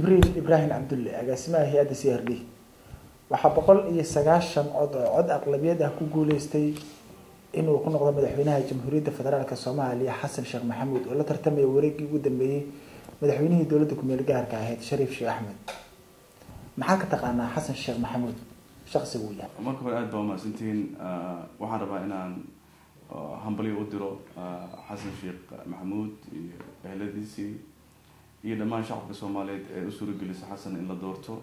جبريل إبراهيم عبد الله اسمها هي هذا CRD وحبقول يسقاشن عد أغلبية ku guuleystay inuu ku noqdo madaxweynaha jamhuuriyadda federaalka Soomaaliya Xasan Sheekh Maxamuud oo la tartamay wareegii ugu dambeeyay madaxweynihii dawladda ku meel gaarka ahayd Shariif Sheekh Axmed maxaa ka taqaanaa Xasan Sheekh Maxamuud shakhsiga uu yahay marka hore aad baa mahadsantiin waxaan rabaa inaan hambaliyo u diro Xasan Sheekh Maxamuud iyo eheladiisii iyo dhammaan shacabka Soomaaliyeed ee u suuragelisay Xasan in la doorto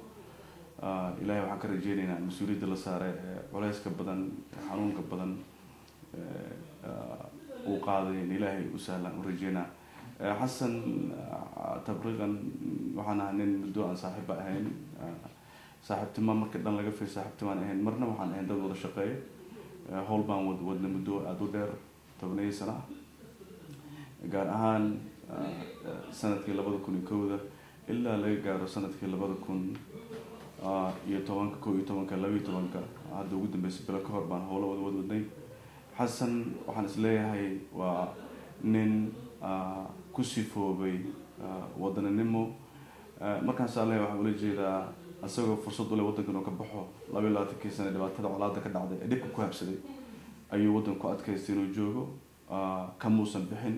ilaahay waxaan ka rajeynaynaa mas'uuliyadda la saaray culayska badan xanuunka badan uu qaaday in ilaahay u sahlan u rajeynaa Xasan tabriiqan waxaan ahaa nin muddo aan saaxiib ahayn saaxiibtimo marka dhan laga fiirsay saaxiibtimaan ahayn marna waxaan ahayn dad wada shaqeeya hawl baan wadna muddo aad u dheer 10 sano gaar ahaan sanadkii 2001 ilaa laga gaaro sanadkii 2010 hadda ugu dambeysay bilo ka hor baan howlo wadnay Xasan waxaan isleeyahay waa nin ku sifoobay wadananimo markaan saalay waxaan ula jeedaa asagoo fursad u leh wadanka inuu ka baxo 22 sano dhibaatada colaadda ka dhacday ee dhibka ku habsaday ayuu wadanku adkaystay inuu joogo ka muusan bixin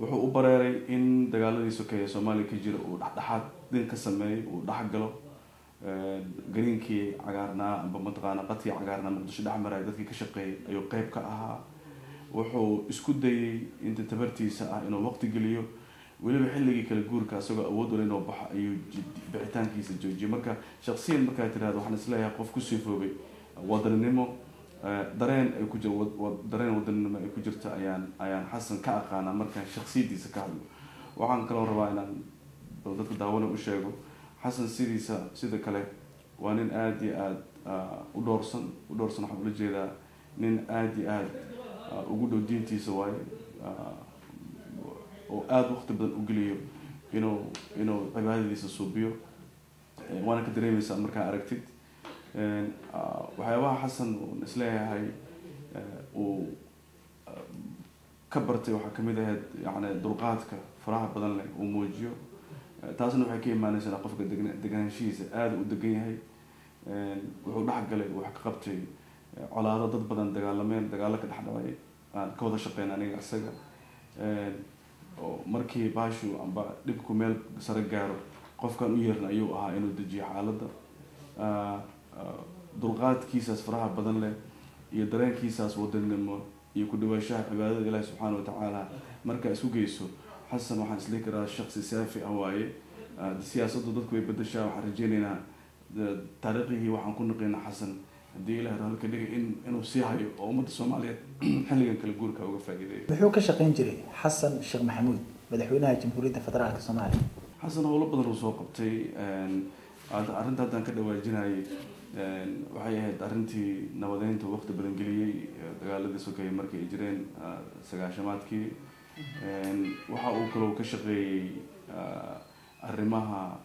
wuxuu u bareeray in dagaaladii sokeeye Soomaaliya ka jira uu dhaxdhaxaad din ka sameeyay uu dhaxgalo greenkii cagaarnaa amba mataqaana qadkii cagaarnaa Muqdisho dhaxmaray dadkii ka shaqeeyay ayuu qayb ka ahaa wuxuu isku dayay inta tabartiisa ah inuu waqti geliyo waliba xilligii kala guurka asagoo awood u leh inuu baxo ayuu bixitaankiisa joojiyay marka shakhsiyan marka ay tiraahdo waxaan isleeyahay qof ku sifoobay wadanimo dareen ay ku jirto dareen wadanimo ay ku jirto ayaan Xasan ka aqaana marka shakhsiyadiisa ka hadlo waxaan kale rabaa inaan dadka daawana u sheego Xasan sida kale waa nin aad iyo aad u doorsan waxaan ula jeedaa nin aad iyo aad ugu dhow diintiisa waay oo aad waqti badan u geliyo inuu cibaadadiisa suubiyo waana ka dareemaysaa markaa aragtid waxyaabaha Xasan uu isleeyahay uu ka bartay waxaa kamid ahayd yani dulqaadka faraha badan leh uu muujiyo taasna waxay ka imaanaysaa qofka deganaanshihiisa aad u degan yahay wuxuu dhaxgalay wax ka qabtay colaado dad badan dagaalo ka dhaxdhacay aan ka wada shaqeyn aniga isaga oo markii baashu amba dhibku meel sare gaaro qofkan u yeerna ayuu ahaa inuu dejiyo xaaladda dulqaadkiisaas faraha badan leh iyo dareenkiisaas wadanimo iyo ku dhawaashaha cibaadada Ilaahay subxaanahu wa ta'ala marka isku geyso Xasan waxaan isla karaa shakhsi saafi ah waaye siyaasaddu dadku way bedeshaa waxaan rajeynaynaa taariikhii waxaan ku naqaynaa Xasan hadii Ilaahay halka dhigay inuu sii hayo oo ummadda Soomaaliyeed xilligan kala guurka uga faa'iideeyo wuxuu ka shaqeyn jiray Xasan Sheekh Maxamuud madaxweynaha jamhuuriyadda federaalka Soomaaliya Xasan howlo badan uu soo qabtay arrinta haddaan ka dhawaajinayay waxay ahayd arrintii nabadeynta waqti badan geliyay dagaaladii sokeeye markay jireen 90-maadkii waxa uu kaloo ka shaqeeyay arrimaha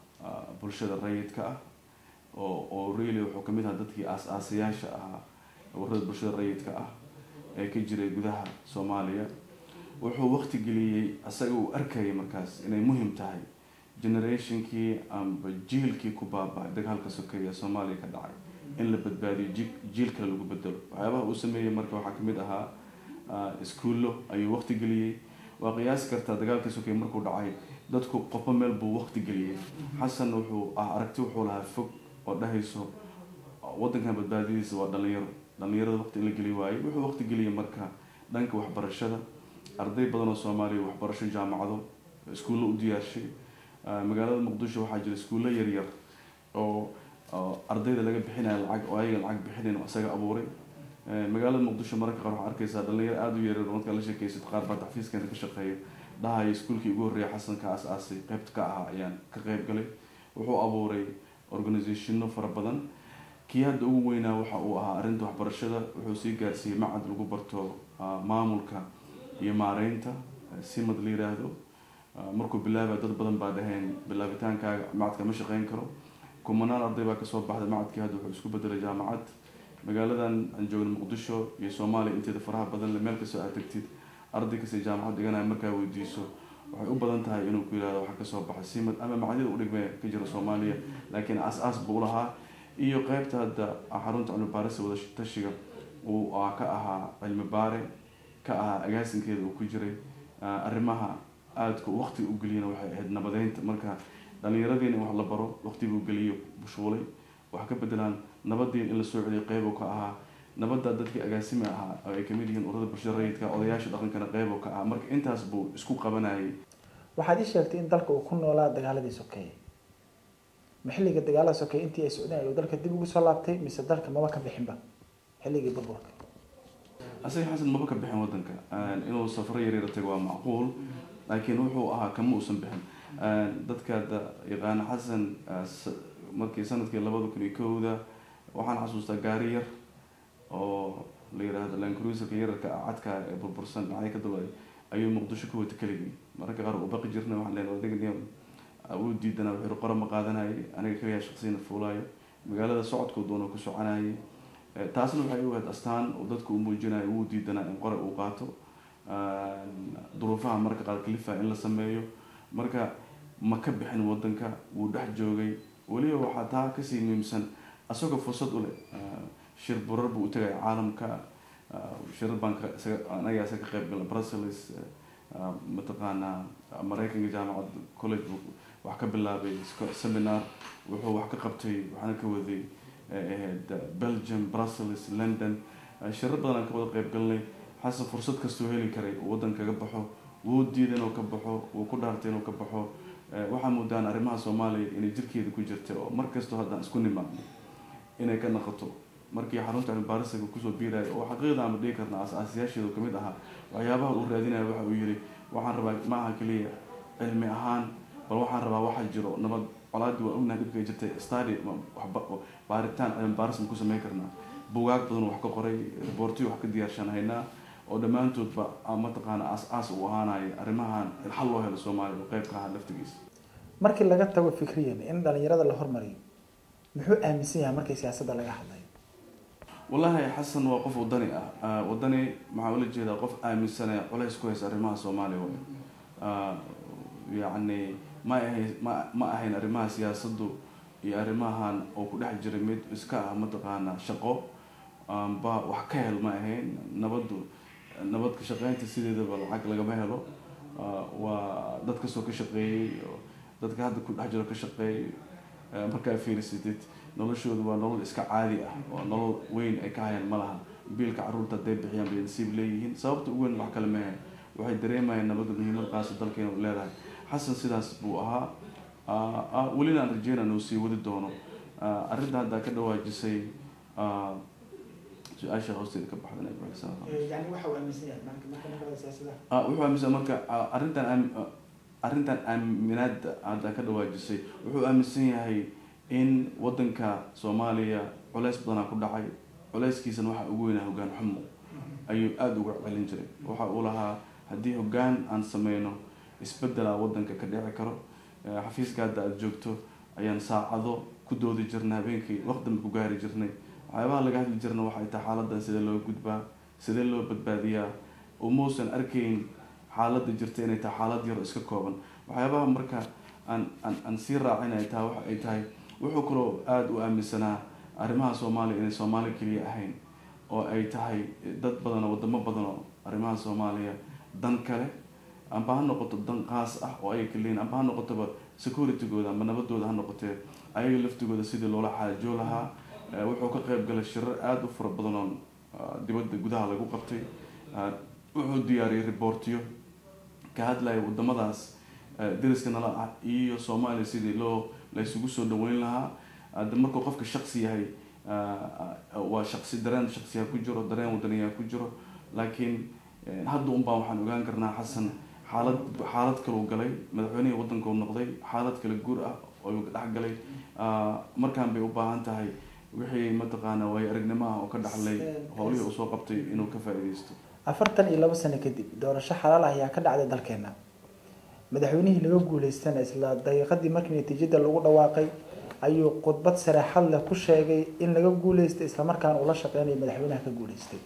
bulshada rayidka ah oo really wuxuu kamid ahaa dadkii aasaasiyaasha ahaa warada bulshada rayidka ah ee ka jiray gudaha Soomaaliya wuxuu waqti geliyay asaga uu arkayay markaas inay muhiim tahay generationkii amba jiilkii ku baaba'ay dagaalka sokeeye Soomaaliya ka dhacay in la badbaadiyo jiilka lagu bedelo waxyaabaha uu sameeyay marka waxaa kamid ahaa iskuulo ayuu waqti geliyay waa qiyaas kartaa dagaalka sokeeye markuu dhacay dadku qofba meel buu waqti geliyay Xasan wuxuu aragti wuxuu lahaa fog oo dhahayso wadankan badbaadidiisa waa dhalinyarada waqti la geli waayay wuxuu waqti geliyay marka dhanka waxbarashada arday badan oo Soomaaliya waxbarasho jaamacado iskuulo u diyaarshay magaalada Muqdisho waxaa jira iskuulo yar oo ardayda laga bixinayo lacag oo ayaga lacag bixinayeen asaga abuuray magaalada Muqdisho marka qaar waxaa arkaysaa dhalinyaro aad u yar oo marka la sheekaysto qaar baa taxfiiskan ka shaqeeya dhahay iskuulkii ugu horeeyay Xasan ka asaasay qaybta ka ahaa ayaan ka qayb galay wuxuu abuuray organizationno fara badan kii hadda ugu weynaa waxa uu ahaa arrinta waxbarashada wuxuu sii gaarsiiyay macad lagu barto maamulka iyo maareynta simad la yiraahdo markuu bilaabay dad badan baa dhaheen bilaabitaankaaga macadka ma shaqeyn karo kumanaan arday baa ka soo baxday macadkii hadda wuxuu isku bedelay jaamacad magaaladan aan joogno Muqdisho iyo Soomaaliya inteeda faraha badan meel ka soo aatagtid arday ka jaamacad dhiganaya markaa weydiiso waxay u badan tahay inuu ku yiraahdo waxa ka soo baxay simad ama macdida u dhigmay ka jira Soomaaliya laakiin aas buu lahaa iyo qaybta hadda xarunta cilmi baaris wada tashiga uu ka ahaa cilmi baare ka ahaa agaasinkeeda uu ku jiray arrimaha aadka waqti u geliyana waxay ahayd nabadeynta marka dhalinyaradiina wax la baro waqtiga uu geliyo bushuulay wax ka bedelaan nabadii in la soo celiyo qayb uu ka ahaa nabadda dadkii agaasimi ahaa oo ay kamid yihiin ururada bulshada rayidka odayaasha dhaqankana qayb uu ka ahaa marka intaas buu isku qabanayay waxaad ii sheegtay in dalka uu ku noolaa dagaaladii sokeeye maxilliga dagaalada sokeeye intii ay socdeen uu dalka dib ugu soo laabtay mise dalka maba ka bixinba xilligii burburka asaga xasan maba ka bixin wadanka inuu safar yar tago waa macquul laakiin wuxuu ahaa kama uusan bixin dadka yaqaan xasan markii sanadkii 2001 waxaan xasuustaa gaari yar oo la yiraahdo Land Cruiser yarka cadka ee burbursan ay ka dulay ayuu Muqdisho ku wada kaligii marka qaar uu baqi jirnay waxaan leenahay wadagniyo awood diidana wuxuu qoran ma qaadanayay aniga kaliya shakhsiyan fuulay magaalada socodku doono ku soconayay taasna waxay u ahayd astaan oo dadku u muujinay uu diidana in qora uu qaato duruufaha marka qaar kalifa in la sameeyo marka ma ka bixin wadanka wuu dhex joogay waliba waxa taa ka sii muhiimsan asagoo fursad u leh shir burar buu tagay caalamka shirar banka anaga ka qayb galay Brussels mataqaana Mareykanka jaamacad college wax ka bilaabay seminar wuxuu wax ka qabtay waxana ka waday Belgium Brussels London shirar badan ka wada qayb galnay xasan fursad kastoo heli karay wadanka ka baxo wuu diiday inuu ka baxo wuu ku dhaartay inuu ka baxo waxa muudaan arrimaha Soomaaliya inay jirkeeda ku jirto oo markasta hadda isku nimaadno inay ka noqoto markii xarunta cilmi baarista ku soo biiray oo xaqiiqda ama dhig karna asaasiyaasheedu kamid aha waxyaabaha uu raadinayo waxa uu yiri waxaan rabaa ma aha kaliya cilmi ahaan bal waxaan rabaa waxa jiro nabad colaad waa ognahay dibka jirtay study baaritaan cilmi baaris ku sameey karna buugaag badan wax ka qoray reportiyo wax ka diyaarshanayna oo dhamaantoodba ama taqaana aas u ahaanay arrimahan xal loo helo Soomaaliya qayb ka ah laftigiisa markii laga tago fikriyan in dhalinyarada la hormariyo muxuu aaminsan yahay markii siyaasadda laga hadlayo والله حسن وقف ودني ودني مع ولد جدا قف آمن سنة ولا يسكويس أرمها صومالي يعني ما أهين أرمها سياسة يا أرمها أو كل حاجة جريمة إسكا متقانا شقو با وحكيل ما أهين نبض كشقين تسيد ده بالعقل جماهه له ودتك سوق شقي دتك هذا كل حاجة كشقي مركب في رسيدت noloshoodu waa nolol iska caadi ah oo nolol weyn ay ka hayaan malaha biilka caruurta day bixiyaan bay nasiib leeyihiin sababta ugu weyn wax kale ma aha waxay dareemayaan nabadda muhiimad qaas dalkeena u leedahay xasan sidaas buu ahaa welina aan rajeynaa inuu sii wadi doono arrinta hadda ka dhawaajisay su-aasha hoosteeda ka baxdan ay baxsan yani waxa uu aaminsan yahay marka siyaasada wuxuu aaminsan marka arrintan aaminaad hadda ka dhawaajisay wuxuu aaminsan yahay in wadanka Soomaaliya culays badan ku dhacay culayskiisana waxa ugu weyn hoggaan xumo ayuu aad uga celin jiray waxa uu lahaa hadii hoggaan aan sameeyno isbedel wadanka ka dhici karo xafiiska aad joogto ayaan saacado ku doodi jirnaa habeenkii waqti ku gaari jirnay waxyaabaha laga hadli jirnaa waxay tahay xaaladdan sida loo gudbaa sida loo badbaadiyaa oo muusan arkayn xaaladda jirta inay tahay xaalad yar iska kooban waxyaabaha marka aan sii raacinay tahay waxa ay tahay wuxuu kaloo aad u aaminsanaa arrimaha Soomaaliya inay Soomaaliya kaliya ahayn oo ay tahay dad badan oo wadamo badan oo arrimaha Soomaaliya dan kale amba ha noqoto dan qaas ah oo ay kaliin amba ha noqoto security-gooda ama nabadooda ha noqotee ayaga laftigooda sidii loola xaajo lahaa wuxuu ka qayb galay shirar aad u fara badan oo dibadda gudaha lagu qabtay wuxuu diyaariyay reportiyo ka hadlaya wadamadaas dariska nala ah iyo Soomaaliya sidii la isugu soo dhaweyn lahaa markuu qofka shakhsi yahay waa shakhsi dareen shakhsiga ku jiro dareen wadaniga ku jiro laakiin hadda baan waxaan ogaan karnaa xasan xaalad kale uu galay madaxweynaha wadanka uu noqday xaalad kale guur ah oo uu dhex galay markaan bay u baahan tahay wixii mataqaana way aragnimo ah oo ka dhaxlay howlihii uu soo qabtay inuu ka faa'iideysto 42 sano kadib doorasho xalaal ah ayaa ka dhacday dalkeena madaxweynihii laga guuleystana isla daqiiqadii markii natiijada lagu dhawaaqay ayuu khudbad saraxad leh ku sheegay in laga guuleystay isla markaana uu la shaqeynay madaxweynaha ka guuleystay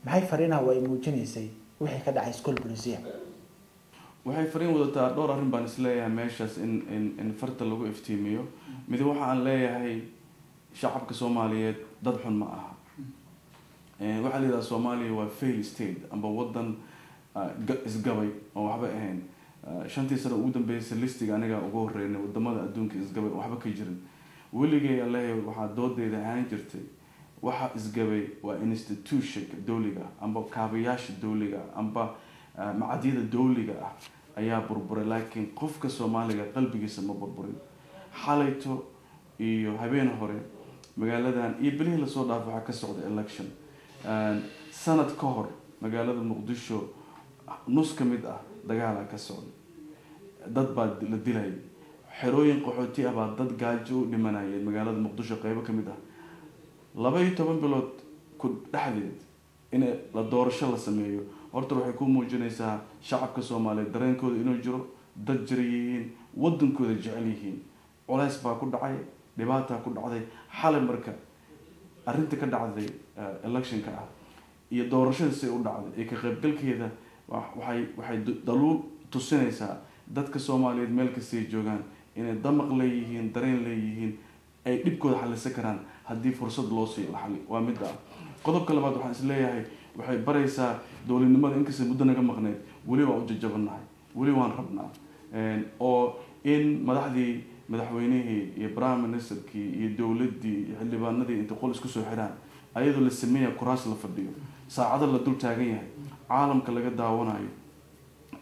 maxay fariinaha way muujinaysay wixii ka dhacay school police waxay fariin wadataa dhowr arrin baan isleeyahay meeshaas in farta lagu iftiimiyo. mid waxa aan leeyahay shacabka Soomaaliyeed dad xun ma aha. waxa la yiraahdaa Soomaaliya waa fail state amba wadan isgabay oo waxba ahayn. shantii sano ugu dambeysay listiga aniga ugu horeeyay wadamada adduunka isgabay waxba ka jirin. weligay Allah waxa doodeeda ahaan jirtay waxa isgabay waa institution dawliga amba kaabayaasha dawliga amba macadiyada dawliga ah ayaa burburay, laakiin qofka Soomaaliga qalbigiisa ma burburin. xalayto iyo habeen hore magaaladan iyo bilihii la soo dhaafay waxa ka socday election. sanad ka hor magaalada Muqdisho nus ka mid ah dagaal ka socday, dad baa la dilay, xerooyin qaxooti ah baa dad gaajo u dhimanayay magaalada Muqdisho qaybo ka mid ah. 12 bilood ku dhaxdeed in la doorasho la sameeyo horta waxay ku muujinaysaa shacabka Soomaaliyeed dareenkooda inuu jiro, dad jiriyiin wadankooda jecel yihiin. culays baa ku dhacay, dhibaato ku dhacday. xalay marka arrinta ka dhacday election-ka ah iyo doorashada si u dhacday ee ka qaybgalkeeda waxay daluul tusinaysaa dadka Soomaaliyeed meel kasta ay joogaan inay damaq leeyihiin, dareen leeyihiin, ay dhibkooda xallisan karaan haddii fursad loo siiyo xal. waa mid ah. qodobka labaad waxaan is leeyahay waxay baraysaa dowladnimada inkasta muddo naga maqneed wali waa u jajabanahay, wali waan rabnaa oo in madaxweynihii iyo prime ministerkii iyo dawladdii iyo xildhibaanadii inta qol isku soo xiraan ayadoo la sameeyaa kuraas la fadhiyo, saacado la dul taagan yahay, caalamka laga daawanayo,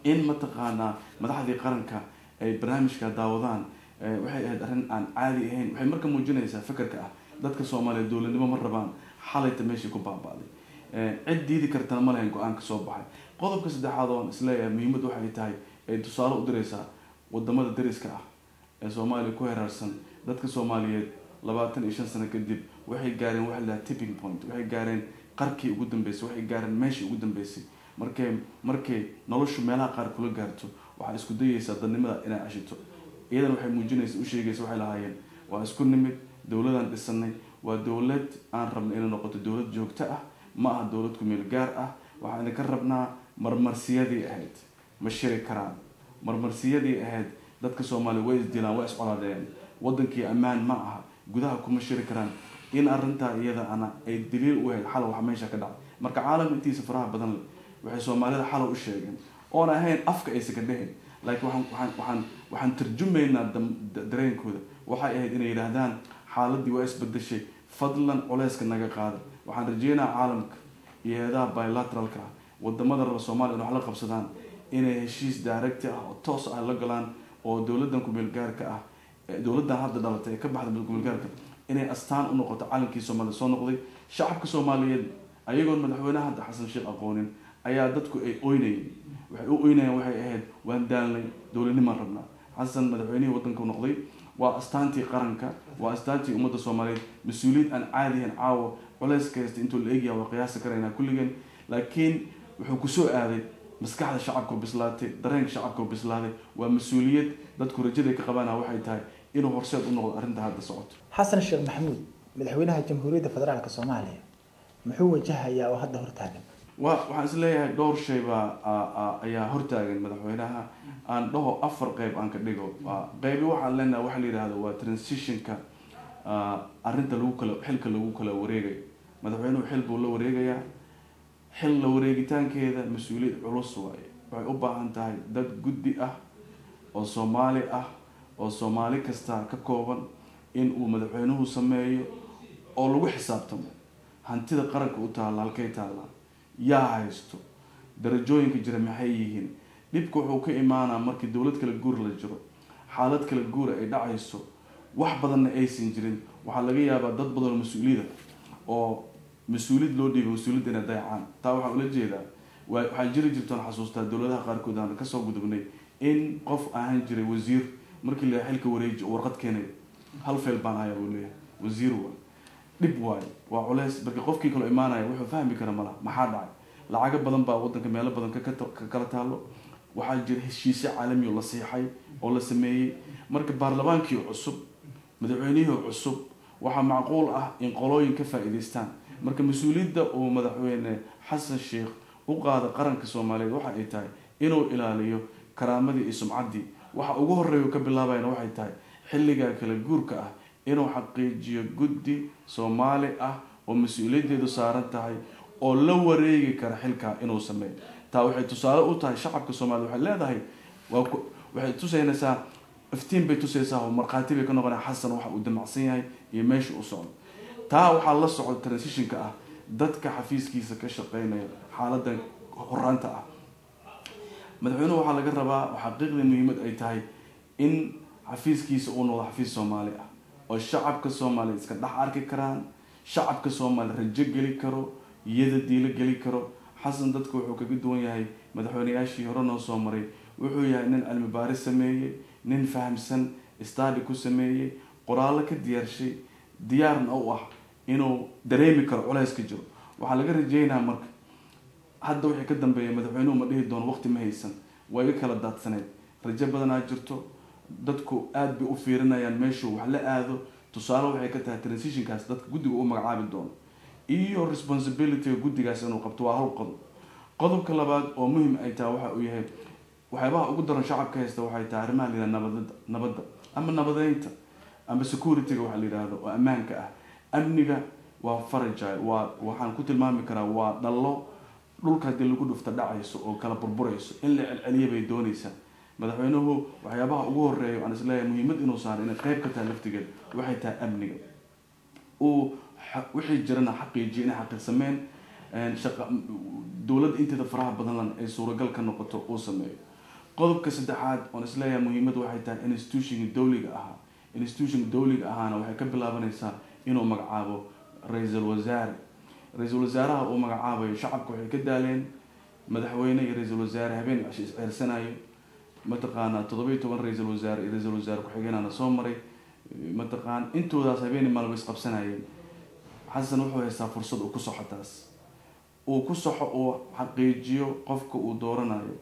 in mataqaanaa madaxdii qaranka ay barnaamijka daawadaan. waxay ahayd arrin aan caadi ahayn. waxay marka muujinaysaa fikirka ah dadka Soomaaliyeed dowladnimo ma rabaan. xalayta meeshii ku baabaaday cid diidi kartana ma lahayn go-aan ka soo baxay. qodobka saddexaad oo isleeyahay muhiimad waxay tahay ay tusaale u diraysaa wadamada dariska ah ee Soomaaliya ku heerarsan. dadka Soomaaliyeed 25 sano kadib waxay gaareen wax la tipping point, waxay gaareen qarkii ugu dambeysay, waxay gaareen meeshii ugu dambeysay. markay noloshu meelaha qaar kula gaarto waxa isku dayaysaa dadnimada inay ashito. iyadana waxay muujinaysaa u sheegaysaa waxay lahaayeen waa isku nimid, dawladan dhisanay, waa dawlad aan rabnay inay noqoto dawlad joogto ah, ma aha dawlad ku meel gaar ah. waxaan ka rabnaa marmarsiyadii ahayd ma shiri karaan. marmarsiyadii ahayd dadka Soomaaliyeed way isdilaan, way iscolaadeen, wadankii ammaan ma aha, gudaha kuma shiri karaan. in arrinta iyada ana ay daliil u ahayd xal wax meesha ka dhacay. marka caalam intiisa faraha badan waxay Soomaalida xal u sheegeen oo aan ahayn afka ay ka dhahin, laakiin waxaan tarjumaynaa dareenkooda. waxay ahayd inay yiraahdaan xaaladii waa isbedeshay, fadlan culayska naga qaada. waxaan rajeynayaa caalamka iyo hay'adaha bilateralka wadamada raba Soomaaliya inay wax la qabsadaan inay heshiis direct ah oo toos ah la galaan oo dawladdan ku meel gaarka ah dawladdan hadda dhalatay ka baxda ku meel gaarka inay astaan u noqoto calankii Soomaaliya soo noqday. shacabka Soomaaliyeed ayagoon madaxweynaha hadda Xasan Sheekh aqoonin ayaa dadku ay ooynayeen. waxay u ooynayeen waxay ahayd waan daalnay, dawladnimo rabnaa. Xasan madaxweynihii waddanka noqday waa astaantii qaranka, waa astaantii ummadda Soomaaliyeed. mas-uuliyad aan caadi ahayn caawa culays kasta intuu la eegaya waa qiyaasi karaynaa kulligeen. laakiin wuxuu ku soo aaday maskaxda shacabka bislaatay, dareenka shacabka bislaaday. waa mas-uuliyad dadku rajada ka qabaana waxay tahay inuu horseed u noqdo arrinta hadda socoto. xasan sheekh maxamuud madaxweynaha jamhuuriyadda federaalka Soomaaliya muxuu wajahayaa oo hadda hortaagan? waxaan is leeyahay dhowr shay ayaa hortaagan madaxweynaha. aan dhaho 4 qayb aan ka dhigo. qaybi waxaan leenahay waxa la yiraahdo waa transitionka arrinta xilka lagu kala wareegay. madaxweynuhu xil buu la wareegayaa. xil la wareegitaankeeda mas-uuliyad culus waaye. waxay u baahan tahay dad guddi ah oo Soomaali ah oo Soomaali kasta ka kooban in uu madaxweynuhu sameeyo oo lagu xisaabtamo hantida qaranka u taala halkay taala, yaa haysto, darajooyinka jira maxay yihiin. dhibku wuxuu ka imaanaa markii dawlad kala guur la jiro, xaalad kala guur ay dhacayso, wax badanna aysan jirin. waxaa laga yaabaa dad badan mas-uuliyada oo mas-uuliyad loo dhiibay mas-uuliyadda inay dayacaan. taa waxaan ula jeedaa waxaa jiri jirtoon xasuustaa dawladaha qaarkood aan kasoo gudubnay in qof ahaan jiray wasiir markii la xilka wareeji warqad keenay hal feel baan ayaa uu leeyahay wasiir waa dhib waayo, waa culays. marka qofkii kale imaanaya wuxuu fahmi kara malaha maxaa dhacay. lacago badan baa wadanka meelo badan ka kala taalo. waxaa jira heshiisyo caalami oo la siixay oo la sameeyay. marka baarlamaankii cusub, madaxweynihii cusub, waxaa macquul ah in qolooyin ka faa'iideystaan. marka mas-uuliyadda uu madaxweyne Xasan Sheekh u qaada qaranka Soomaaliyeed waxa ay tahay inuu ilaaliyo karaamadii iyo sumcaddii waxa ugu horeeya ka bilaabayna waxay tahay xilliga kala guurka ah inuu xaqiijiyo guddi Soomaali ah oo mas'uuliyadeedu saaran tahay oo la wareegi kara xilka inuu sameeyo taa waxay tusaale u tahay shacabka Soomaaliyeed waxay leedahay waxay tusaynaysaa iftiin bay tusaysaa oo marqaati bay ka noqonaysaa Xasan waxa uu damacsan yahay iyo meesha uu socdo taa waxaa la socda transitionka ah dadka xafiiskiisa ka shaqeynaya xaaladda horraanta ah madaxweynuhu waxaa laga rabaa xaqiiqda muhiimad ay tahay in xafiiskiisa uu noqdo xafiis Soomaali ah oo shacabka Soomaaliyeed iska dhex arki karaan shacabka Soomaaliyeed rajo geli karo iyada diila geli karo Xasan dadku wuxuu kaga duwan yahay madaxweynayaashii hore noo soo maray wuxuu yahay nin cilmi baaris sameeyay nin fahamsan study ku sameeyay qoraal ka diyaarshay diyaarna u ah inuu dareemi karo culays ka jiro waxa laga rajeynayaa marka hadda wixii ka dambeeyay madaxweynuhu ma dhihi doono waqti ma haysan way iga kala daadsaneed rajo badan ay jirto dadku aad bay u fiirinayaan meeshu wax la aado tusaale waxay ka tahay transitionkaas dadka guddiga u magacaabi doono iyo responsibility guddigaas inuu qabto waa hal qodobka labaad oo muhiim ay tahay waxa uu yahay waxyaabaha ugu daran shacabka haysta waxay tahay arrimaha la yiraahdo nabadda ama nabadeynta ama security-ga waxa la yiraahdo oo ammaanka ah amniga waa fragile waxaan ku tilmaami karaa waa dhallo dhulka hadii lagu dhufta dhacayso oo kala burburayso in la celceliyo bay doonaysaa madaxweynuhu waxyaabaha ugu horeeya aan isleeyahay muhiimad inuu saaro inay qayb ka tahay laftigeed waxay tahay amniga oo wixii jirana xaqiijiyo inay xaqiiqsameen dowladda inteeda faraha badan ay suuragal ka noqoto uu sameeyo qodobka saddexaad oo isleeyahay muhiimad waxay tahay institution dawliga ahaana waxay ka bilaabanaysaa inuu magacaabo ra'iisul wasaaraha uu magacaabayo shacabku waxay ka daaleen madaxweyne iyo ra'iisul wasaare habeen cashii isceersanayo mataqaana 17 ra'iisul wasaare iyo ra'iisul wasaare ku-xigeenana soo maray mataqaan intoodaas habeen maalmo is qabsanayeen Xasan wuxuu haystaa fursad uu ku soxotaas uu ku soxo oo xaqiijiyo qofka uu dooranayo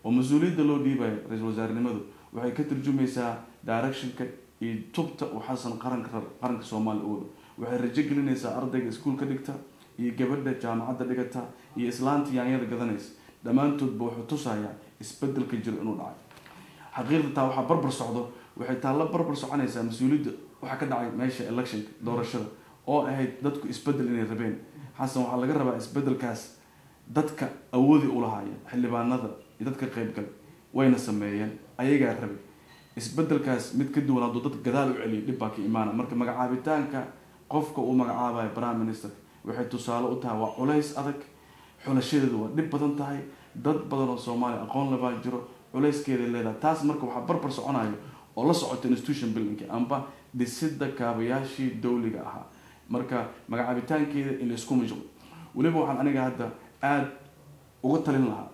oo mas'uuliyadda loo dhiibayo ra'iisul wasaarenimadu waxay ka turjumaysaa directionka iyo tubta uu Xasan qaranka Soomaaliya uu waxay rajo gelinaysaa ardayga iskuulka dhigta iyo gabadha jaamacadda dhigata iyo islaanta yaanyada gadanaysa dhammaantoodba wuxuu tusayaa isbedelka jiro inuu dhacay xaqiiqda taa waxaa barbar socdo waxay taa la barbar soconaysaa mas'uuliyadda waxa ka dhacay meesha electionka doorashada oo ahayd dadku isbedel inay rabeen Xasan waxaa laga rabaa isbedelkaas dadka awoodi u lahaayeen xildhibaanada iyo dadka qaybgal wayna sameeyeen ayagaa rabay isbedelkaas mid ka duwan hadduu dadka gadaal u celiyo dhib baa ka imaana marka magacaabitaanka qofka uu magacaabayo prime minister waxay tusaale u tahay waa culays adag xulashadeedu waa dhib badan tahay dad badan oo Soomaali aqoon la baa jiro culayskeeda leedahay taas marka waxa barbar soconayo oo la socota institution building amba dhisidda kaabayaashii dawliga ahaa marka magacaabitaankeeda in la isku majqo waliba waxaan aniga hadda aad uga talin lahaa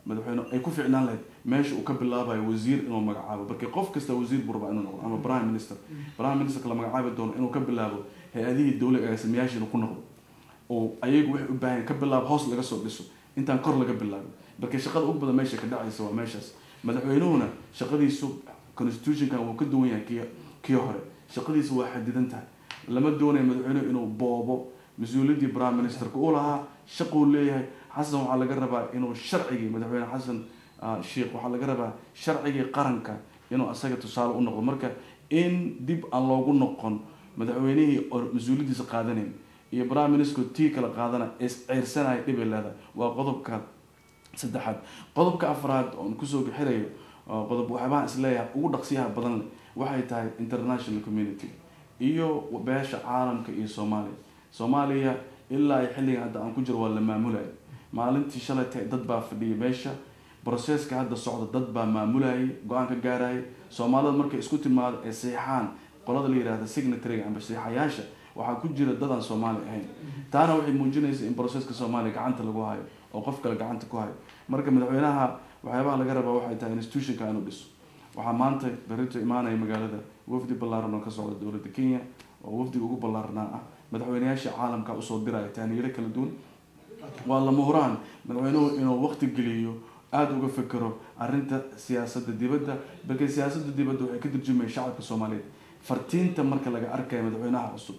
madaxweyne ay ku fiicnaan lahayd meesha uu ka bilaabayo wasiir inuu magacaabo markii qof kasta wasiir burba inuu noqdo ama prime minister la magacaabi doono inuu ka bilaabo hay'adihii dawladda ay sameeyaan ku noqdo oo ayagu wax u baahan ka bilaabo hoos laga soo dhiso intaan kor laga bilaabo markii shaqada ugu badan meesha ka dhacaysa waa meeshaas madaxweynuhuna shaqadiisu constitution-ka uu ka duwan yahay kii hore shaqadiisu waa xadidan tahay lama doonayo madaxweynuhu inuu boobo mas'uuliyadii prime minister-ka uu lahaa shaqo uu leeyahay Xasan waxaa laga rabaa inuu sharcigii madaxweyne Xasan Sheekh waxaa laga rabaa sharcigii qaranka inuu asaga tusaale u noqdo marka in dib aan loogu noqon madaxweynihii oo mas'uuliyadiisa qaadanay iyo prime minister tii kala qaadana is ceersanay dhib leedahay waa qodobka saddexaad qodobka afraad oo ku soo xirayo qodob waxbaa isleeyahay ugu dhaqsiyaha badan waxay tahay international community iyo beesha caalamka iyo Soomaaliya ilaa ay xilliga hadda aan ku jiro waa la maamulay maalintii shalay dad baa fadhiyay meesha processka hadda socda dad baa maamulay go'aan ka gaaray Soomaalida markay isku timaado ee saxiixaan qolada la yiraahdo signatory amba saxiixayaasha waxaa ku jira dad aan Soomaali ahayn taana waxay muujinaysaa in processka Soomaaliya gacanta lagu hayo oo qof kale gacanta ku hayo marka madaxweynaha waxyaabaha laga rabaa waxay tahay institution-ka inuu dhiso waxaa maanta berito imaanaya magaalada wafdi ballaaran oo ka socda dowladda Kenya oo wafdiga ugu ballaarnaa ah madaxweynayaasha caalamka u soo diraya taaniyada kala duwan waa lama huraan madaxweynuhu inuu waqti geliyo aad uga fikiro arrinta siyaasadda dibadda balka siyaasadda dibadda waxay ka turjumaysaa shacabka Soomaaliyeed fartiinta marka laga arkayo madaxweynaha cusub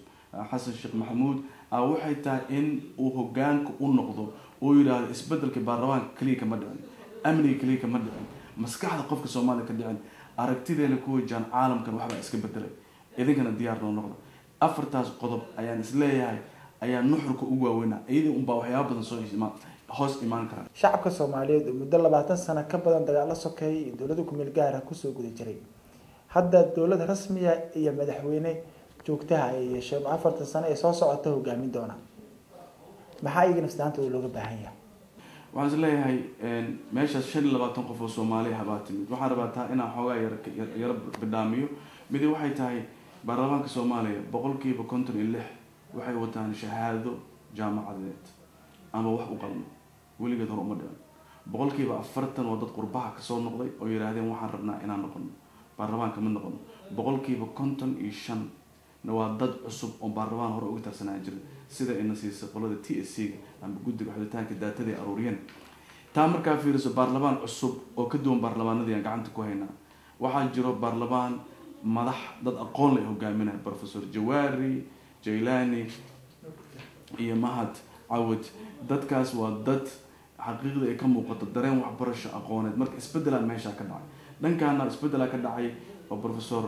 Xasan Sheekh Maxamuud waxay tahay in uu hoggaanka u noqdo oo yiraahdo isbedelka baarlamaanka kaliya kama dhicin amniga kaliya kama dhicin maskaxda qofka Soomaaliya ka dhicin aragtideena ku wajahan caalamkan waxba iska bedelay idinkana diyaar noo noqdo afartaas qodob ayaan isleeyahay ayaa nuxurka ugu waaweynaa iyadii un baa waxyaabo badan soo hoos imaan kara shacabka Soomaaliyeed muddo 20 sano ka badan dagaal la sokeeyay dawladda ku meel gaar ah ku soo guday jiray hadda dawladda rasmiga iyo madaxweyne joogtaha ay yeesheen 4 sano ee soo socota hogaamin doona maxaa iyaga naftaanta looga baahan yahay waxaan isleeyahay meesha 25 qof oo Soomaali ah baa timid waxaan rabaa inaan xoogaa yar bidhaamiyo mid waxay tahay baarlamaanka Soomaaliya 56% waxay wataan shahaado jaamacadeed ama wax u qalmo weligeed hor uma dhicin 40% waa dad qurbaha ka soo noqday oo yiraahdeen waxaan rabnaa inaan noqono baarlamaanka mid noqono 55% waa dad cusub oo baarlamaan hore uga tirsanaa jiray sida in siisa qolada TSC-ga ama guddiga xulitaanka daatada ee aruuriyeen taa markaa fiiriso baarlamaan cusub oo ka duwan baarlamaanadii aan gacanta ku haynaa waxaa jiro baarlamaan madax dad aqoon leh hogaaminaya Professor Jawaari Jailani iyo Mahad Awad dadkaas waa dad xaqiiqda ay ka muuqato dareen waxbarasho aqooneed marka isbedel meesha ka dhacay dhankaana isbedel ka dhacay oo Professor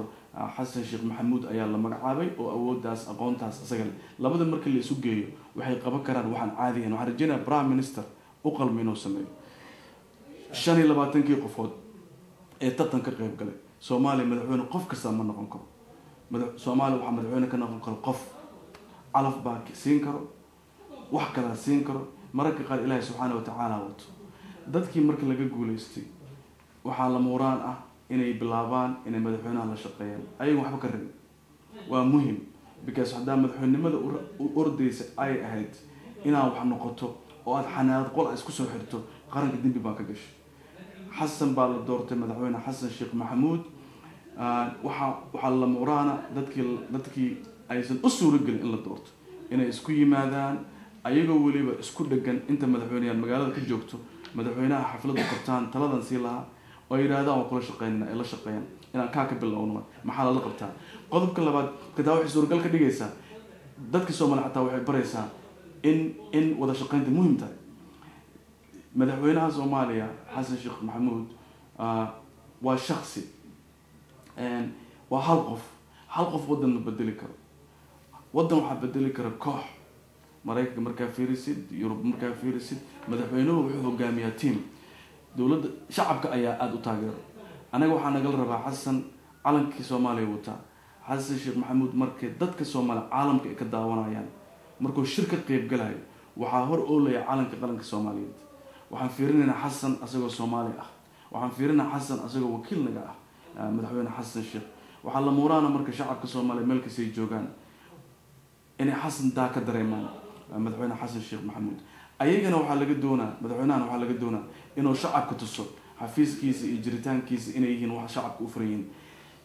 Xasan Sheekh Maxamuud ayaa la magacaabay oo awoodaas aqoontaas asaga labada markii la isu geeyo waxay qaban karaan waxaan caadi ah waxaan rajaynayaa Prime Minister u qalmino sameeyo 25 qofood ee tartan ka qayb galay Soomaaliya madaxweyne qof kasta ma noqon karo Soomaaliya waxa madaxweyne ka noqon karo qof calaf baa siin karo wax kala siin karo mararka qaar Ilaahay subxaanahu wa ta'aala wato dadkii markii laga guuleystay waxa la muuraan ah inay bilaabaan inay madaxweynaha la shaqeeyaan ayagu waxba ka rabin waa muhiim because hadaa madaxweynimada ordaysa ay ahayd inaa wax noqoto oo aad xanaad qol isku soo xirto qaranka dambi baa ka gashay Xasan baa la doortay madaxweyne Xasan Sheekh Maxamuud waxa la muuraana dadkii aysan u suuro gelin in la doorto inay isku yimaadaan ayagoo waliba isku dhagan inta madaxweynaha magaalada ka joogto madaxweynaha xaflada qabtaan taladan si laha oo yiraahdaan kula shaqeynaa la shaqeeyaan inaan ka bilowno maxaa la qabtaa qodobka labaad kadaa wax suuragal ka dhigaysa dadka Soomaaliya xataa waxay baraysaa in wada shaqeynta muhiim tahay madaxweynaha Soomaaliya Xasan Sheekh Maxamuud waa shakhsi waa hal qof wadan bedeli karo wadan waxa bedeli kara koox Mareykanka markaa fiirisid Yurub markaa fiirisid madaxweynuhu wuxuu hogaamiyaa team dawladda shacabka ayaa aad u taageero anaga waxaan naga rabaa Xasan calankii Soomaaliya wata Xasan Sheekh Maxamuud markay dadka Soomaaliya caalamka ay ka daawanayaan markuu shirka qayb galayo waxa hor oo leeyahay calanka Soomaaliyeed waxaan fiirinaynaa Xasan asagoo Soomaali ah waxaan fiirinaynaa Xasan asagoo wakiil naga ah madaxweyne Xasan Sheekh waxa la muuraana marka shacabka Soomaaliya meel kasta ay joogaan inay Xasan daa ka dareemaan madaxweyne Xasan Sheekh Maxamuud ayagana waxa laga doonaa madaxweynaha waxa laga doonaa inuu shacabka tuso xafiiskiisa iyo jiritaankiisa inay yihiin wax shacabka u fariyin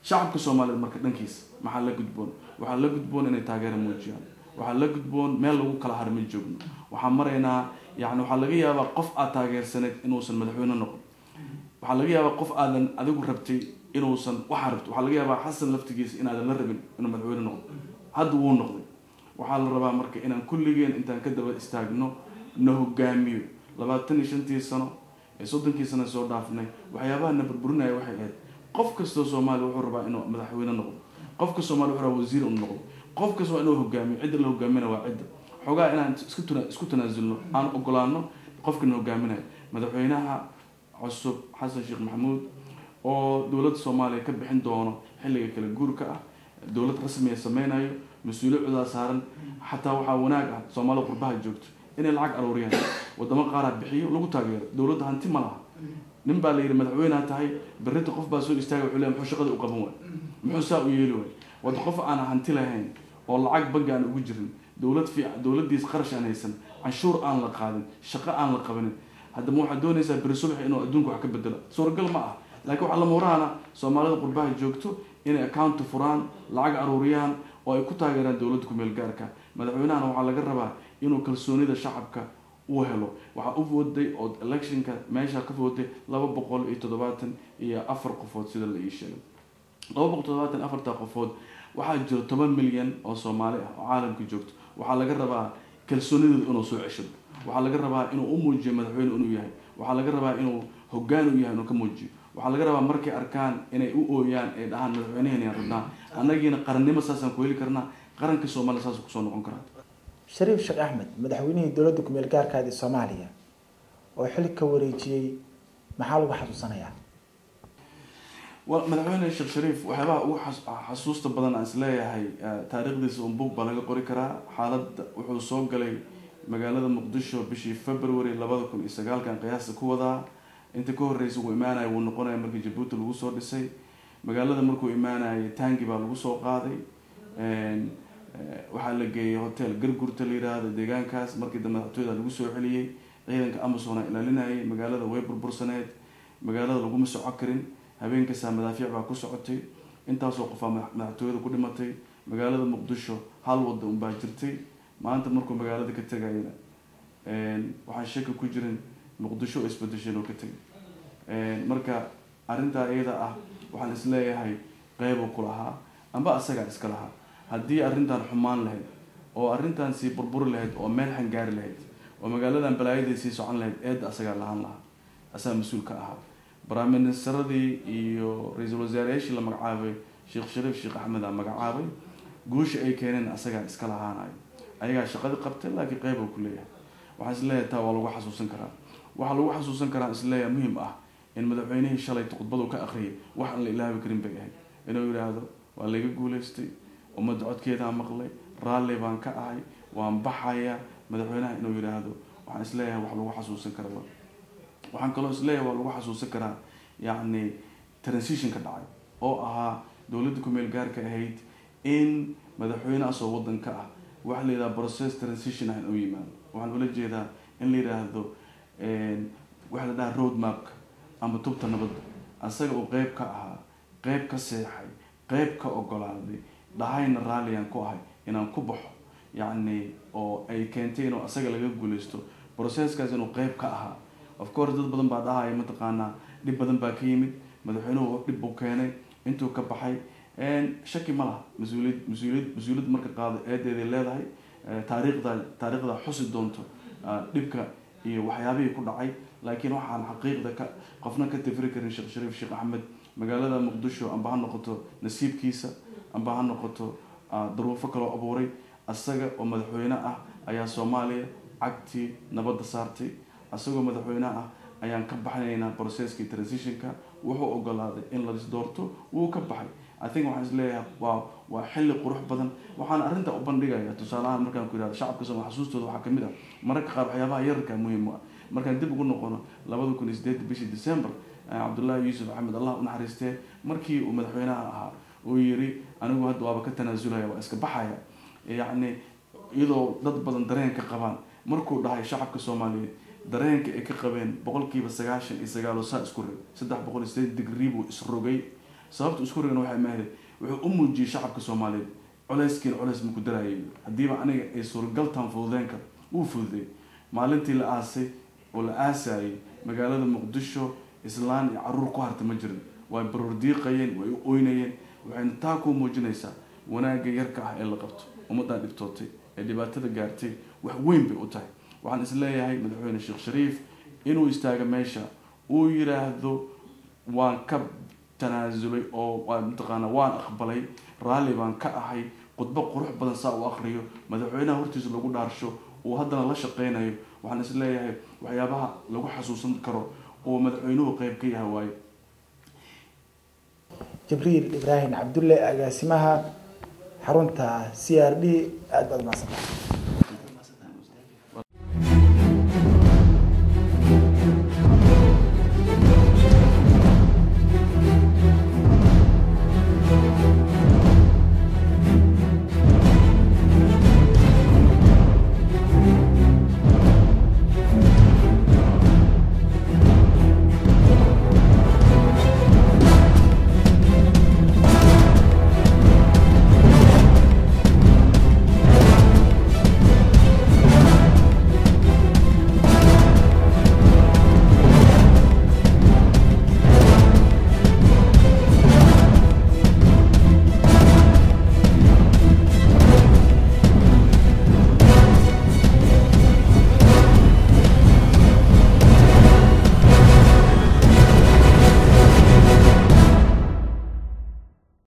shacabka Soomaaliyeed marka dhankiisa waxa la gudboon inay taageero muujiyaan waxa la gudboon meel lagu kala harmin joogno waxa mareynaa waxa laga yaabaa qof aad taageersaneed inuusan madaxweyne noqon waxa laga yaabaa qof aadan adigu rabtay inuusan waxa laga yaabaa Xasan laftigiisa in aadan la rabin inuu madaxweyne noqdo hadda wuu noqday waxa la rabaa marka inaan kulligeen intaan ka daba istaagno na hogaamiyo 25 sano ee 30 sano soo dhaafnay waxyaabaha na burburinaya waxay ahayd qof kasta Soomaali wuxuu rabaa inuu madaxweyne noqdo qofka Soomaali wuxuu rabaa wasiir uu noqdo qof kasta inuu hogaamiyo cid la hogaaminaya waa cid xogaa inaan isku tanaasulno aan ogolaano qofka inuu hogaaminayo madaxweynaha cusub Xasan Sheekh Maxamuud oo dawladda Soomaaliya ka bixin doono xilliga kala guurka ah dawlad rasmi ah sameeynayo mas'uuliyadda saaran xataa waxa wanaag ah Soomaaliya qurbaha joogto inay lacag aruuriyaan wadamo qaar ah bixiyo lagu taageero dawladda hanti ma laha nin baa la yiri madaxweynaha tahay barrito qof baa soo istaagay wuxuu leeyahay shaqada u qaban waay muxuu saa u yeeli waay wad qof aan hanti lahayn oo lacag bangaan ugu jirin dawladdiis qarash aan haysan canshuur aan la qaadin shaqo aan la qabanin hadda waxa doonaysaa bari subax inuu adduunka wax ka bedelo suuragal ma ah laakiin waxa la muuraana Soomaalida qurbaha joogto inay account furaan lacag aruuriyaan oo ay ku taageeraan dawladda ku meel gaarka madaxweynaha waxa laga rabaa inuu kalsoonida shacabka uu helo waxa u wooday oo electionka meesha ka wooday 274 qofood sida la ii sheegay 274 qofood waxa jiro 10 milyan oo Soomaali ah oo caalamka joogto waxa laga rabaa kalsoonida inuu soo cesho waxa laga rabaa inuu u muujiyo madaxweyne inuu yahay waxa laga rabaa inuu hoggaan u yahay inuu ka muujiyo waxaa laga rabaa markay arkaan inay u ooyaan ay dhahaan madaxweyneheen ayaan rabnaa annagiina qarannimo saasaan ku heli karnaa qaranka Soomaaliya saas kusoo noqon karaa. Shariif Sheekh Axmed madaxweynihii dowladda ku meel gaarka ah ee Soomaaliya oo xilka wareejiyay maxaa lagu xasuusanayaa? madaxweyne Sheekh Shariif waxyaabaha ugu xasuusta badan aan isleeyahay taariikhdiisa buug baa laga qori karaa. xaaladda wuxuu soo galay magaalada Muqdisho bishii February 2009 qiyaasta ku wadaa inta ka horreysay uu imaanay uu noqonay markii Djibouti lagu soo dhisay magaalada markuu imaanay taangi baa lagu soo qaaday waxaa la geeyay hotel Gargurta la yiraahdo deegaankaas markii dambe madaxtooyada lagu soo celiyay ciidanka Amazon ilaalinayay magaalada way burbursaneed magaalada lagu ma soo karin habeenka saamadaafii baa ku socotay intaas oo qof madaxtooyada ku dhimatay magaalada Muqdisho hal wada u baa jirtay maanta markuu magaalada ka tagayna waxaan shaki ku jirin Muqdisho isbedeshay oo ka tagay marka arinta iyada ah waxaan isleeyahay qayb ku lahaa amba asaga iska lahaa haddii arintan xumaan lahayd oo arintan si burbur lahayd oo meel xangaar lahayd oo magaaladan balaayada si socon lahayd eed asaga lahaan lahaa asaa mas'uul ka ahaa barnaamijyadeedii iyo ra'iisul wasaarayaashii la magacaabay Sheekh Shariif Sheekh Axmed aan magacaabay guusha ay keeneen asaga iska lahaanay ayaga shaqada qabtay laakiin qayb uu ku leeyahay waxaan isleeyahay taa waa lagu xasuusan karaa waxa lagu xasuusan karaa isleeyahay muhiim ah in madaxweynaha shalay khudbadu ka akhriyay wax aan la ilaawi karin bay ahayd inuu yiraahdo waa laga guuleystay ummadda codkeeda maqlay raalli baan ka ahay waan baxaya madaxweynaha inuu yiraahdo waxaan isleeyahay wax lagu xasuusan karaa waxaan kaloo isleeyahay waa lagu xasuusan karaa yacni transition ka dhacay oo ahaa dowladda ku meel gaarka ahayd in madaxweynaha soo wadanka ah wax la yiraahdo process transition ah oo yimaado waxaan ula jeedaa in la yiraahdo wax la dhahaa road map ama tubta nabadda asaga oo qayb ka ahaa qayb ka seexay qayb ka ogolaaday dhahayna raaliyan ku ahay inaan ku baxo yacni oo ay keentay inuu asaga laga guuleysto processkaas inuu qayb ka ahaa of course dad badan baa dhahaya mataqaanaa dhib badan baa ka yimid madaxweynuhu dhib uu keenay intuu ka baxay shaki ma laha mas-uuliyad marka qaado eedeeday leedahay taariikhda xusi doonto dhibka iyo waxyaabihii ku dhacay laakiin waxaan xaqiiqda qofna ka tafiri karin Sheekh Shariif Sheekh Axmed magaalada Muqdisho amba ha noqoto nasiibkiisa amba ha noqoto duruufo kale oo abuuray asaga oo madaxweyne ah ayaa Soomaaliya cagtii nabadda saartay asagoo madaxweyne ah ayaan ka baxnaynaa processkii transitionka wuxuu ogolaaday in la doorto wuu ka baxay I think waxaan isleeyahay waa xilli qurux badan waxaan arinta u bandhigayaa tusaalahan markaan ku yiraahdo shacabka Soomaaliya xasuustooda waxa kamid ah mararka qaar waxyaabaha yarka muhiim ah markaan dib ugu noqono 2008 bishii December Cabdullaahi Yuusuf Axmed Allah u naxariistay markii uu madaxweynaha ahaa uu yiri anigu hadda waaba ka tanaasulaya waa iska baxaya yacni iyadoo dad badan dareen ka qabaan markuu dhahay shacabka Soomaaliyeed dareenka ay ka qabeen 99% saa isku rig 380 degree buu isrogay sababta isku rigana waxay maahayd wuxuu u muujiyay shacabka Soomaaliyeed culays ma ku darayay hadiiba aniga ay suurgaltan fududeenka uu fududay maalintii la aasay oo la aasay magaalada Muqdisho islaan iyo caruur ku harta ma jirin way barordiiqayeen way u ooynayeen waxayna taa ku muujinaysaa wanaaga yarka ah ee la qabto ummadda dhibtootay ee dhibaatada gaartay wax weyn bay u tahay waxaan isleeyahay madaxweyne Sheekh Shariif inuu istaaga meesha uu yiraahdo waan ka tanaasulay oo waan aqbalay raalli baan ka ahay khudbo qurux badan saa u akhriyo madaxweynaha hortiisa lagu dhaarsho oo haddana la shaqeynayo waxaan isleeyahay waxyaabaha lagu xasuusan karo oo madaxweynuhu qayb ka yahay waayo Jibriil Ibrahim Cabdulle agaasimaha xarunta CRD aad baad mahadsantahay